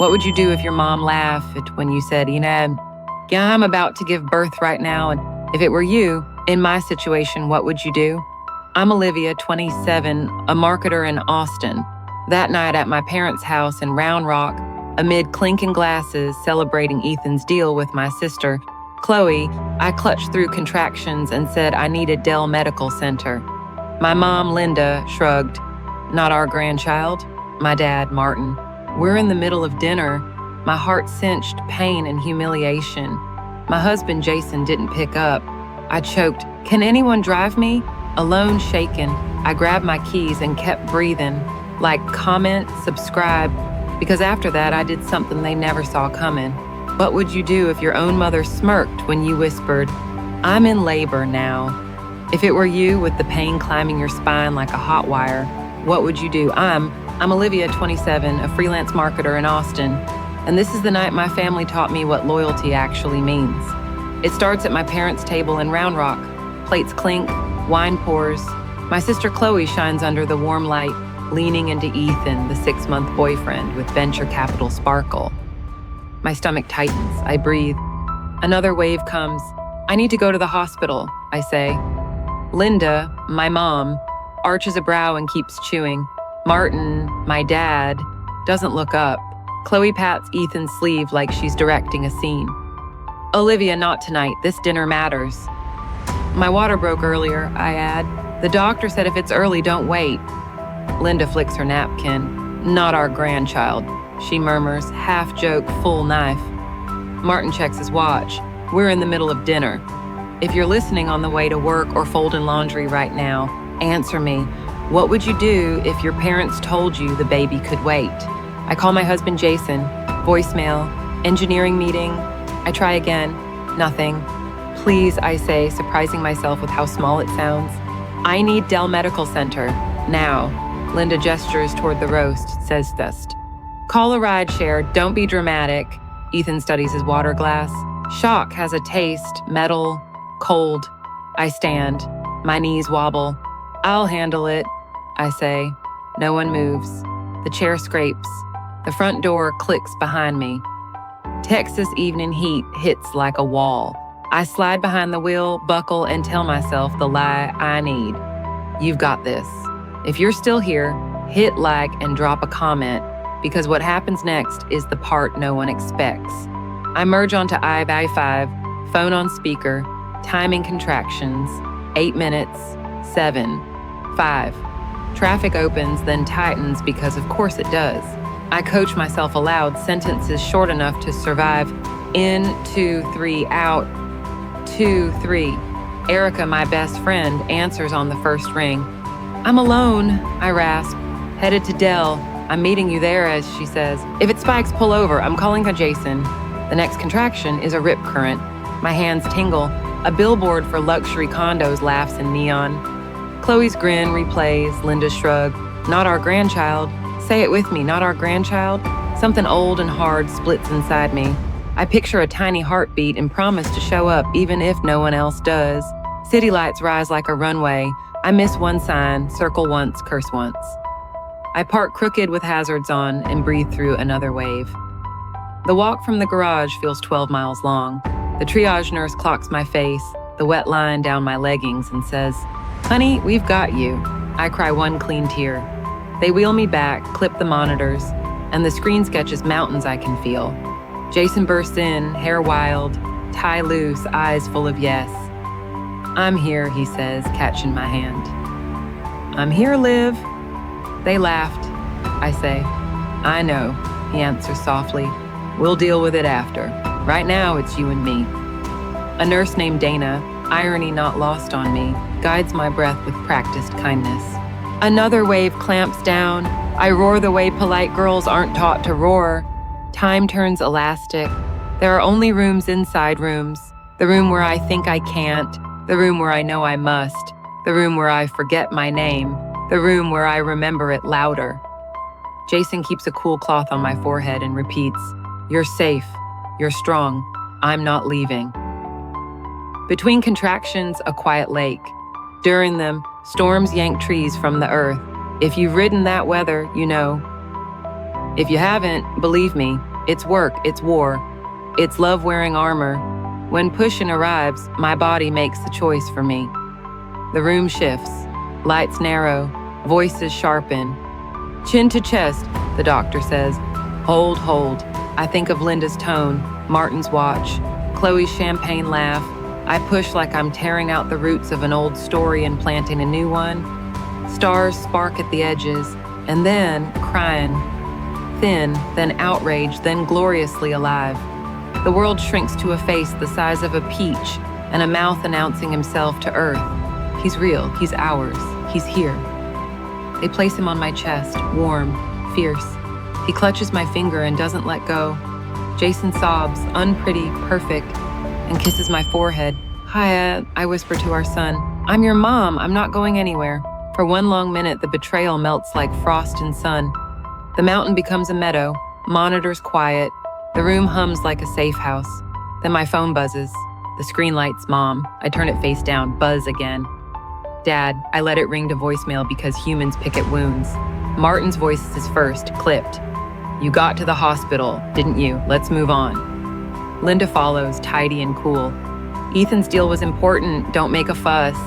What would you do if your mom laughed when you said, yeah, I'm about to give birth right now, and if it were you, in my situation, what would you do? I'm Olivia, 27, a marketer in Austin. That night at my parents' house in Round Rock, amid clinking glasses celebrating Ethan's deal with my sister, Chloe, I clutched through contractions and said I needed Dell Medical Center. My mom, Linda, shrugged. Not our grandchild. My dad, Martin. We're in the middle of dinner. My heart cinched pain and humiliation. My husband, Jason, didn't pick up. I choked. Can anyone drive me? Alone, shaken, I grabbed my keys and kept breathing. Like, comment, subscribe, because after that I did something they never saw coming. What would you do if your own mother smirked when you whispered, I'm in labor now? If it were you with the pain climbing your spine like a hot wire, what would you do? I'm Olivia, 27, a freelance marketer in Austin, and this is the night my family taught me what loyalty actually means. It starts at my parents' table in Round Rock. Plates clink, wine pours. My sister Chloe shines under the warm light, leaning into Ethan, the 6-month boyfriend with venture capital sparkle. My stomach tightens. I breathe. Another wave comes. I need to go to the hospital, I say. Linda, my mom, arches a brow and keeps chewing. Martin, my dad, doesn't look up. Chloe pats Ethan's sleeve like she's directing a scene. Olivia, not tonight. This dinner matters. My water broke earlier, I add. The doctor said if it's early, don't wait. Linda flicks her napkin. Not our grandchild, she murmurs, half joke, full knife. Martin checks his watch. We're in the middle of dinner. If you're listening on the way to work or folding laundry right now, answer me. What would you do if your parents told you the baby could wait? I call my husband Jason. Voicemail. Engineering meeting. I try again. Nothing. Please, I say, surprising myself with how small it sounds. I need Dell Medical Center. Now. Linda gestures toward the roast, says thust. Call a rideshare, don't be dramatic. Ethan studies his water glass. Shock has a taste, metal, cold. I stand. My knees wobble. I'll handle it, I say. No one moves. The chair scrapes. The front door clicks behind me. Texas evening heat hits like a wall. I slide behind the wheel, buckle, and tell myself the lie I need. You've got this. If you're still here, hit like and drop a comment, because what happens next is the part no one expects. I merge onto I-5, phone on speaker, timing contractions, 8 minutes, 7, 5. Traffic opens, then tightens because of course it does. I coach myself aloud, sentences short enough to survive. In, 2, 3, out, 2, 3. Erica, my best friend, answers on the first ring. I'm alone, I rasp. Headed to Dell. I'm meeting you there, as she says. If it spikes, pull over. I'm calling a Jason. The next contraction is a rip current. My hands tingle. A billboard for luxury condos laughs in neon. Chloe's grin replays, Linda's shrug. Not our grandchild. Say it with me, not our grandchild. Something old and hard splits inside me. I picture a tiny heartbeat and promise to show up even if no one else does. City lights rise like a runway. I miss one sign, circle once, curse once. I park crooked with hazards on and breathe through another wave. The walk from the garage feels 12 miles long. The triage nurse clocks my face, the wet line down my leggings, and says, Honey, we've got you. I cry one clean tear. They wheel me back, clip the monitors, and the screen sketches mountains I can feel. Jason bursts in, hair wild, tie loose, eyes full of yes. I'm here, he says, catching my hand. I'm here, Liv. They laughed. I say, I know, he answers softly. We'll deal with it after. Right now, it's you and me. A nurse named Dana, irony not lost on me, guides my breath with practiced kindness. Another wave clamps down. I roar the way polite girls aren't taught to roar. Time turns elastic. There are only rooms inside rooms. The room where I think I can't. The room where I know I must. The room where I forget my name. The room where I remember it louder. Jason keeps a cool cloth on my forehead and repeats, You're safe. You're strong. I'm not leaving. Between contractions, a quiet lake. During them, storms yank trees from the earth. If you've ridden that weather, you know. If you haven't, believe me, It's work, it's war, it's love wearing armor. When pushing arrives, my body makes the choice for me. The room shifts, lights narrow, voices sharpen. Chin to chest, the doctor says. Hold, hold. I think of Linda's tone, Martin's watch, Chloe's champagne laugh. I push like I'm tearing out the roots of an old story and planting a new one. Stars spark at the edges, and then crying. Thin, then outraged, then gloriously alive. The world shrinks to a face the size of a peach and a mouth announcing himself to earth. He's real, he's ours, he's here. They place him on my chest, warm, fierce. He clutches my finger and doesn't let go. Jason sobs, unpretty, perfect, and kisses my forehead. Hi, I whisper to our son. I'm your mom, I'm not going anywhere. For one long minute, the betrayal melts like frost and sun. The mountain becomes a meadow, monitors quiet. The room hums like a safe house. Then my phone buzzes. The screen lights Mom. I turn it face down, buzz again. Dad, I let it ring to voicemail because humans pick at wounds. Martin's voice is first, clipped. You got to the hospital, didn't you? Let's move on. Linda follows, tidy and cool. Ethan's deal was important, don't make a fuss.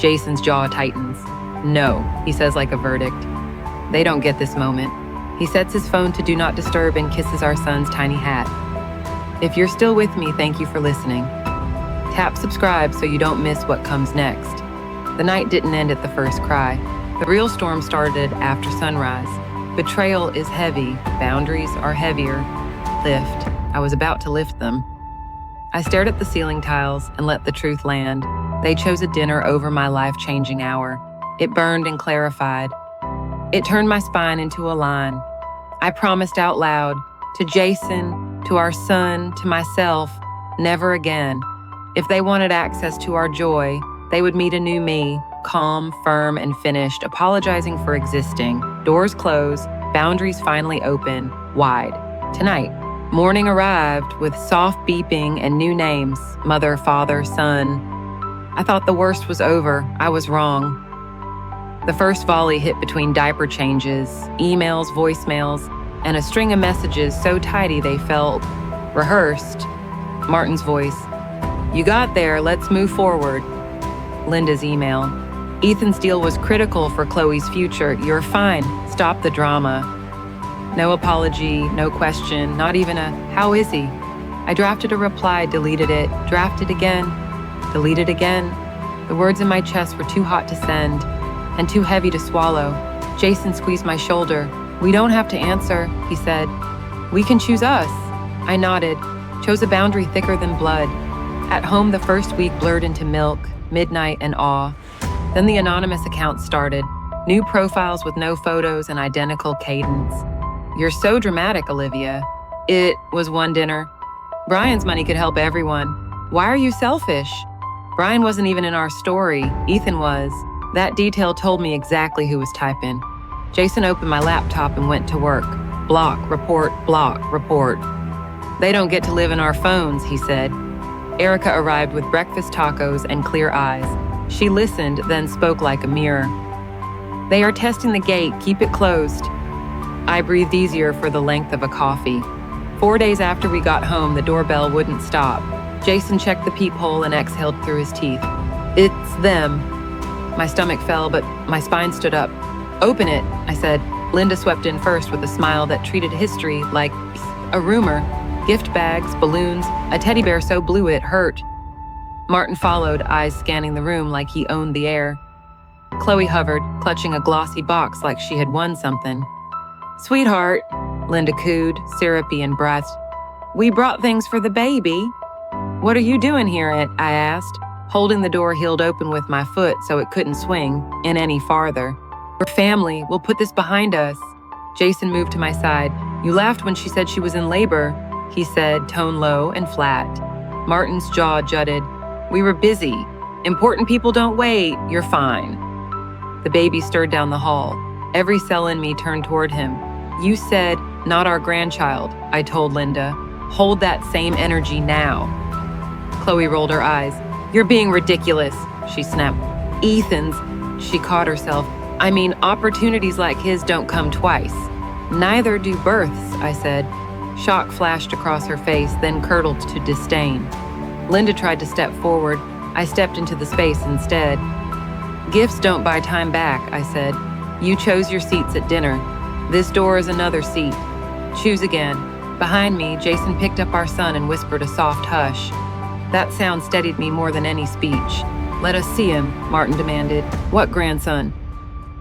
Jason's jaw tightens. No, he says like a verdict. They don't get this moment. He sets his phone to do not disturb and kisses our son's tiny hat. If you're still with me, thank you for listening. Tap subscribe so you don't miss what comes next. The night didn't end at the first cry. The real storm started after sunrise. Betrayal is heavy, boundaries are heavier. Lift. I was about to lift them. I stared at the ceiling tiles and let the truth land. They chose a dinner over my life-changing hour. It burned and clarified. It turned my spine into a line. I promised out loud, to Jason, to our son, to myself, never again. If they wanted access to our joy, they would meet a new me, calm, firm, and finished, apologizing for existing. Doors close, boundaries finally open, wide. Tonight, morning arrived with soft beeping and new names, mother, father, son. I thought the worst was over. I was wrong. The first volley hit between diaper changes, emails, voicemails, and a string of messages so tidy they felt rehearsed. Martin's voice. You got there, let's move forward. Linda's email. Ethan's deal was critical for Chloe's future. You're fine. Stop the drama. No apology, no question, not even a, how is he? I drafted a reply, deleted it, drafted again, deleted again. The words in my chest were too hot to send and too heavy to swallow. Jason squeezed my shoulder. We don't have to answer, he said. We can choose us. I nodded, chose a boundary thicker than blood. At home, the first week blurred into milk, midnight, and awe. Then the anonymous account started. New profiles with no photos and identical cadence. You're so dramatic, Olivia. It was one dinner. Brian's money could help everyone. Why are you selfish? Brian wasn't even in our story. Ethan was. That detail told me exactly who was typing. Jason opened my laptop and went to work. Block, report, block, report. They don't get to live in our phones, he said. Erica arrived with breakfast tacos and clear eyes. She listened, then spoke like a mirror. They are testing the gate, keep it closed. I breathed easier for the length of a coffee. 4 days after we got home, the doorbell wouldn't stop. Jason checked the peephole and exhaled through his teeth. It's them. My stomach fell, but my spine stood up. Open it, I said. Linda swept in first with a smile that treated history like a rumor. Gift bags, balloons, a teddy bear so blue it hurt. Martin followed, eyes scanning the room like he owned the air. Chloe hovered, clutching a glossy box like she had won something. Sweetheart, Linda cooed, syrupy and breathed. We brought things for the baby. What are you doing here, I asked, holding the door heeled open with my foot so it couldn't swing in any farther. We're family, we'll put this behind us. Jason moved to my side. You laughed when she said she was in labor, he said, tone low and flat. Martin's jaw jutted. We were busy. Important people don't wait. You're fine. The baby stirred down the hall. Every cell in me turned toward him. You said, not our grandchild, I told Linda. Hold that same energy now. Chloe rolled her eyes. You're being ridiculous, she snapped. Ethan's, she caught herself. I mean, opportunities like his don't come twice. Neither do births, I said. Shock flashed across her face, then curdled to disdain. Linda tried to step forward. I stepped into the space instead. "Gifts don't buy time back," I said. "You chose your seats at dinner. This door is another seat. Choose again." Behind me, Jason picked up our son and whispered a soft hush. That sound steadied me more than any speech. "Let us see him," Martin demanded. "What grandson?"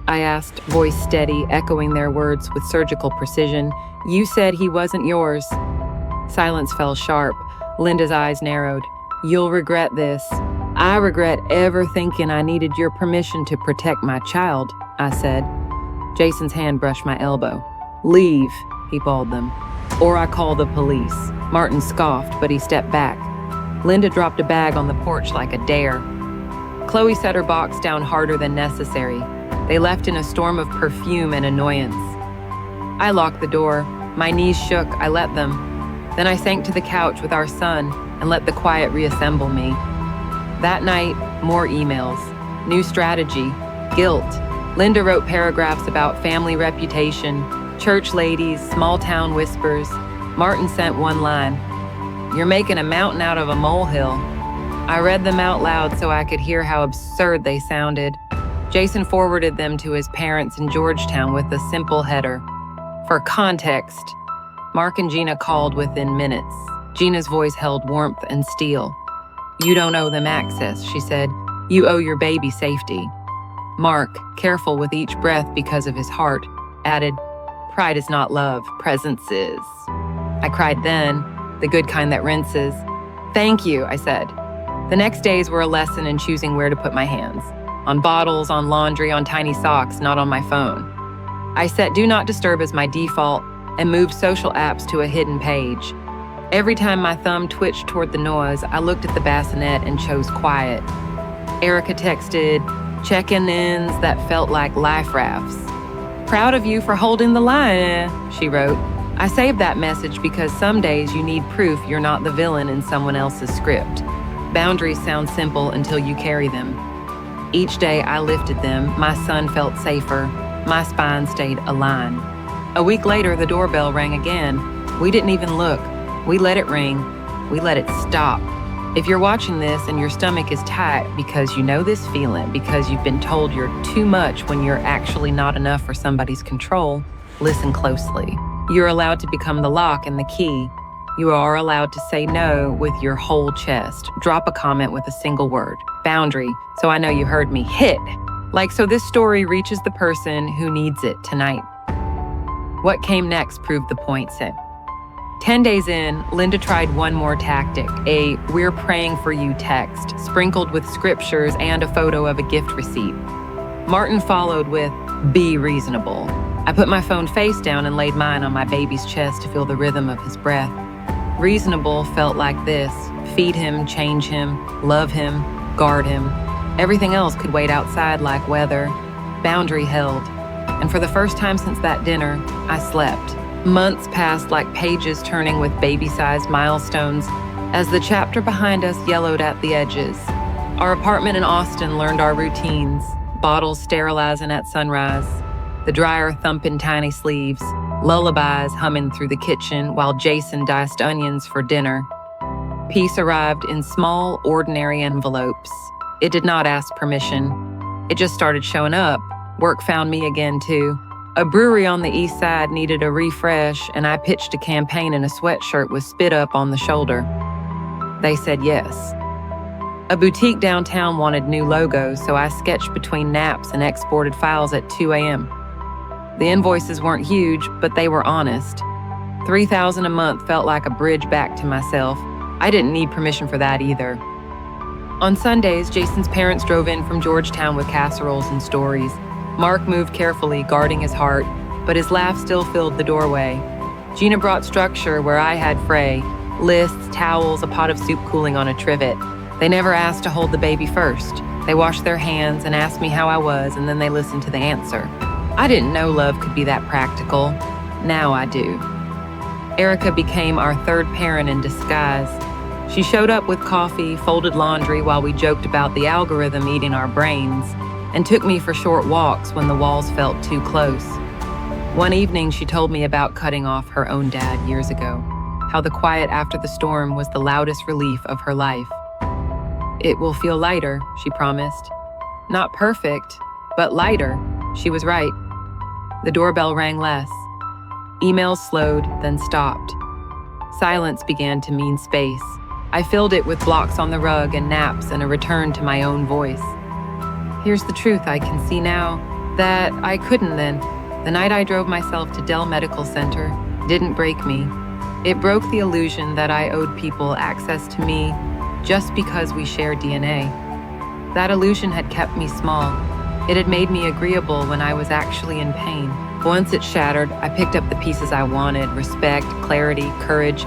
I asked, voice steady, echoing their words with surgical precision. "You said he wasn't yours." Silence fell sharp. Linda's eyes narrowed. "You'll regret this." "I regret ever thinking I needed your permission to protect my child," I said. Jason's hand brushed my elbow. "Leave," he bawled them. "Or I call the police." Martin scoffed, but he stepped back. Linda dropped a bag on the porch like a dare. Chloe set her box down harder than necessary. They left in a storm of perfume and annoyance. I locked the door. My knees shook. I let them. Then I sank to the couch with our son and let the quiet reassemble me. That night, more emails. New strategy. Guilt. Linda wrote paragraphs about family reputation, church ladies, small-town whispers. Martin sent one line. "You're making a mountain out of a molehill." I read them out loud so I could hear how absurd they sounded. Jason forwarded them to his parents in Georgetown with a simple header. For context, Mark and Gina called within minutes. Gina's voice held warmth and steel. "You don't owe them access," she said. "You owe your baby safety." Mark, careful with each breath because of his heart, added, "Pride is not love, presence is." I cried then, the good kind that rinses. "Thank you," I said. The next days were a lesson in choosing where to put my hands. On bottles, on laundry, on tiny socks, not on my phone. I set Do Not Disturb as my default and moved social apps to a hidden page. Every time my thumb twitched toward the noise, I looked at the bassinet and chose quiet. Erica texted, check-ins that felt like life rafts. "Proud of you for holding the line," she wrote. I saved that message because some days you need proof you're not the villain in someone else's script. Boundaries sound simple until you carry them. Each day I lifted them, my son felt safer, my spine stayed aligned. A week later, the doorbell rang again. We didn't even look. We let it ring. We let it stop. If you're watching this and your stomach is tight because you know this feeling, because you've been told you're too much when you're actually not enough for somebody's control, listen closely. You're allowed to become the lock and the key. You are allowed to say no with your whole chest. Drop a comment with a single word. Boundary, so I know you heard me. Hit. So this story reaches the person who needs it tonight. What came next proved the point, said. 10 days in, Linda tried one more tactic, a "we're praying for you" text, sprinkled with scriptures and a photo of a gift receipt. Martin followed with, "Be reasonable." I put my phone face down and laid mine on my baby's chest to feel the rhythm of his breath. Reasonable felt like this: feed him, change him, love him, guard him. Everything else could wait outside like weather. Boundary held. And for the first time since that dinner, I slept. Months passed like pages turning with baby-sized milestones as the chapter behind us yellowed at the edges. Our apartment in Austin learned our routines, bottles sterilizing at sunrise, the dryer thumping tiny sleeves, lullabies humming through the kitchen while Jason diced onions for dinner. Peace arrived in small, ordinary envelopes. It did not ask permission. It just started showing up. Work found me again, too. A brewery on the east side needed a refresh, and I pitched a campaign in a sweatshirt with spit up on the shoulder. They said yes. A boutique downtown wanted new logos, so I sketched between naps and exported files at 2 a.m. The invoices weren't huge, but they were honest. $3,000 a month felt like a bridge back to myself. I didn't need permission for that either. On Sundays, Jason's parents drove in from Georgetown with casseroles and stories. Mark moved carefully, guarding his heart, but his laugh still filled the doorway. Gina brought structure where I had fray, lists, towels, a pot of soup cooling on a trivet. They never asked to hold the baby first. They washed their hands and asked me how I was, and then they listened to the answer. I didn't know love could be that practical. Now I do. Erica became our third parent in disguise. She showed up with coffee, folded laundry while we joked about the algorithm eating our brains, and took me for short walks when the walls felt too close. One evening, she told me about cutting off her own dad years ago, how the quiet after the storm was the loudest relief of her life. It will feel lighter, she promised. Not perfect, but lighter. She was right. The doorbell rang less. Emails slowed, then stopped. Silence began to mean space. I filled it with blocks on the rug and naps and a return to my own voice. Here's the truth I can see now that I couldn't then. The night I drove myself to Dell Medical Center didn't break me. It broke the illusion that I owed people access to me just because we share DNA. That illusion had kept me small. It had made me agreeable when I was actually in pain. Once it shattered, I picked up the pieces I wanted: respect, clarity, courage,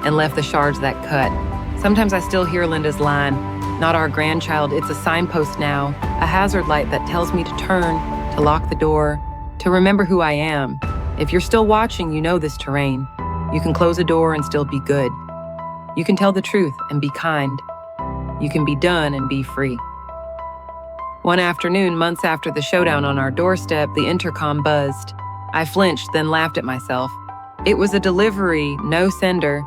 and left the shards that cut. Sometimes I still hear Linda's line, "Not our grandchild, it's a signpost now, a hazard light that tells me to turn, to lock the door, to remember who I am." If you're still watching, you know this terrain. You can close a door and still be good. You can tell the truth and be kind. You can be done and be free. One afternoon, months after the showdown on our doorstep, the intercom buzzed. I flinched, then laughed at myself. It was a delivery, no sender.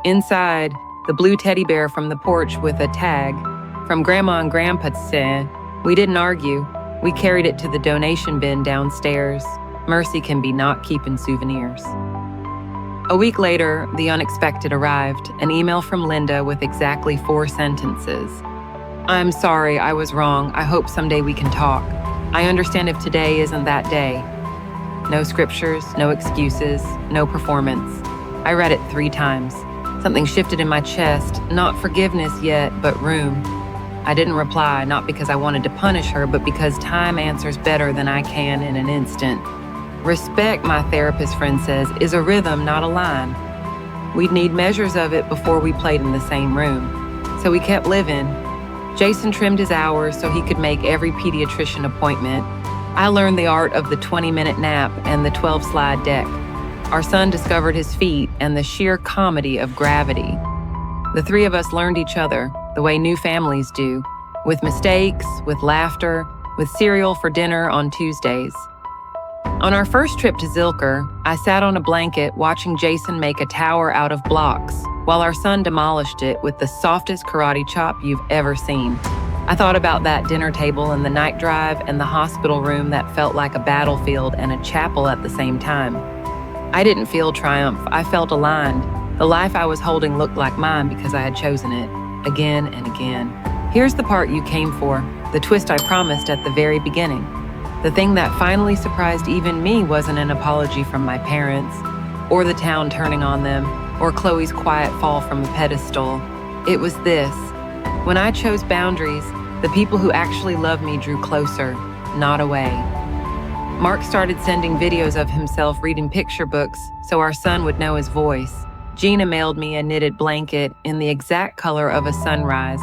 Inside, the blue teddy bear from the porch with a tag. From Grandma and Grandpa said. We didn't argue. We carried it to the donation bin downstairs. Mercy can be not keeping souvenirs. A week later, the unexpected arrived, an email from Linda with exactly 4 sentences. "I'm sorry, I was wrong. I hope someday we can talk. I understand if today isn't that day." No scriptures, no excuses, no performance. I read it 3 times. Something shifted in my chest, not forgiveness yet, but room. I didn't reply, not because I wanted to punish her, but because time answers better than I can in an instant. Respect, my therapist friend says, is a rhythm, not a line. We'd need measures of it before we played in the same room. So we kept living. Jason trimmed his hours so he could make every pediatrician appointment. I learned the art of the 20-minute nap and the 12-slide deck. Our son discovered his feet and the sheer comedy of gravity. The 3 of us learned each other, the way new families do, with mistakes, with laughter, with cereal for dinner on Tuesdays. On our first trip to Zilker, I sat on a blanket watching Jason make a tower out of blocks, while our son demolished it with the softest karate chop you've ever seen. I thought about that dinner table and the night drive and the hospital room that felt like a battlefield and a chapel at the same time. I didn't feel triumph, I felt aligned. The life I was holding looked like mine because I had chosen it, again and again. Here's the part you came for, the twist I promised at the very beginning. The thing that finally surprised even me wasn't an apology from my parents, or the town turning on them, or Chloe's quiet fall from a pedestal. It was this. When I chose boundaries, the people who actually loved me drew closer, not away. Mark started sending videos of himself reading picture books so our son would know his voice. Gina mailed me a knitted blanket in the exact color of a sunrise.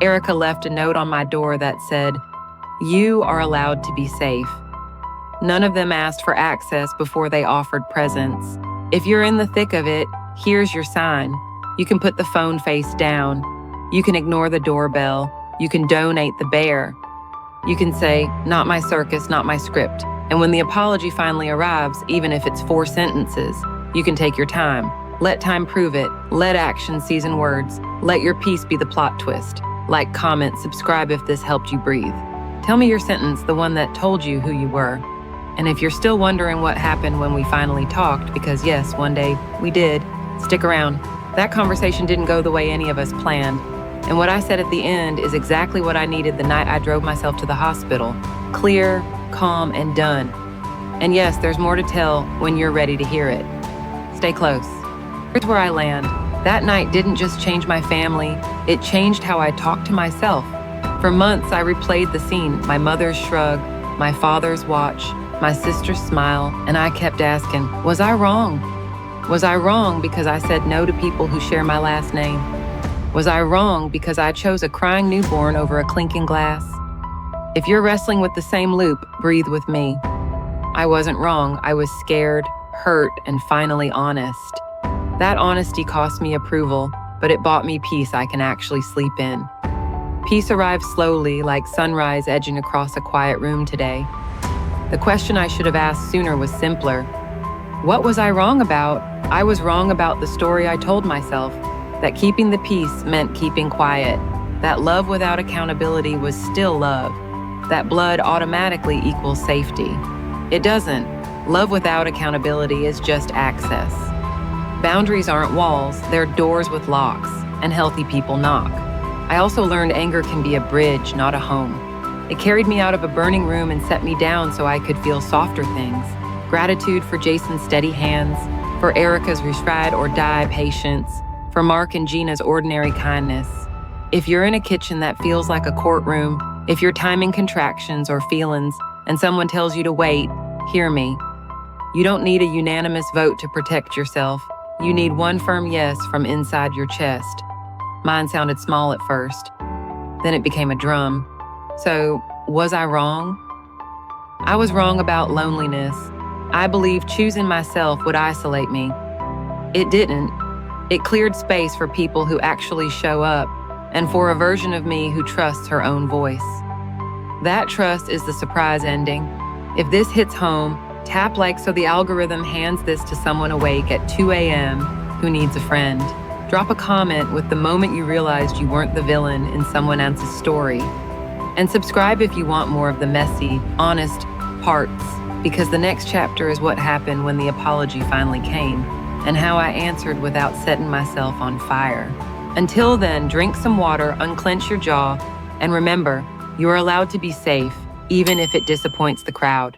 Erica left a note on my door that said, "You are allowed to be safe." None of them asked for access before they offered presents. If you're in the thick of it, here's your sign. You can put the phone face down. You can ignore the doorbell. You can donate the bear. You can say, "Not my circus, not my script." And when the apology finally arrives, even if it's 4 sentences, you can take your time. Let time prove it. Let action season words. Let your piece be the plot twist. Like, comment, subscribe if this helped you breathe. Tell me your sentence, the one that told you who you were. And if you're still wondering what happened when we finally talked, because yes, one day we did, stick around. That conversation didn't go the way any of us planned. And what I said at the end is exactly what I needed the night I drove myself to the hospital. Clear, calm, and done. And yes, there's more to tell when you're ready to hear it. Stay close. Here's where I land. That night didn't just change my family, it changed how I talked to myself. For months, I replayed the scene, my mother's shrug, my father's watch, my sister's smile, and I kept asking, was I wrong? Was I wrong because I said no to people who share my last name? Was I wrong because I chose a crying newborn over a clinking glass? If you're wrestling with the same loop, breathe with me. I wasn't wrong. I was scared, hurt, and finally honest. That honesty cost me approval, but it bought me peace I can actually sleep in. Peace arrived slowly, like sunrise edging across a quiet room today. The question I should have asked sooner was simpler. What was I wrong about? I was wrong about the story I told myself, that keeping the peace meant keeping quiet, that love without accountability was still love, that blood automatically equals safety. It doesn't. Love without accountability is just access. Boundaries aren't walls, they're doors with locks, and healthy people knock. I also learned anger can be a bridge, not a home. It carried me out of a burning room and set me down so I could feel softer things. Gratitude for Jason's steady hands, for Erica's ride or die patience, for Mark and Gina's ordinary kindness. If you're in a kitchen that feels like a courtroom, if you're timing contractions or feelings and someone tells you to wait, hear me. You don't need a unanimous vote to protect yourself. You need one firm yes from inside your chest. Mine sounded small at first. Then it became a drum. So, was I wrong? I was wrong about loneliness. I believed choosing myself would isolate me. It didn't. It cleared space for people who actually show up, and for a version of me who trusts her own voice. That trust is the surprise ending. If this hits home, tap like so the algorithm hands this to someone awake at 2 a.m. who needs a friend. Drop a comment with the moment you realized you weren't the villain in someone else's story. And subscribe if you want more of the messy, honest parts, because the next chapter is what happened when the apology finally came, and how I answered without setting myself on fire. Until then, drink some water, unclench your jaw, and remember, you are allowed to be safe, even if it disappoints the crowd.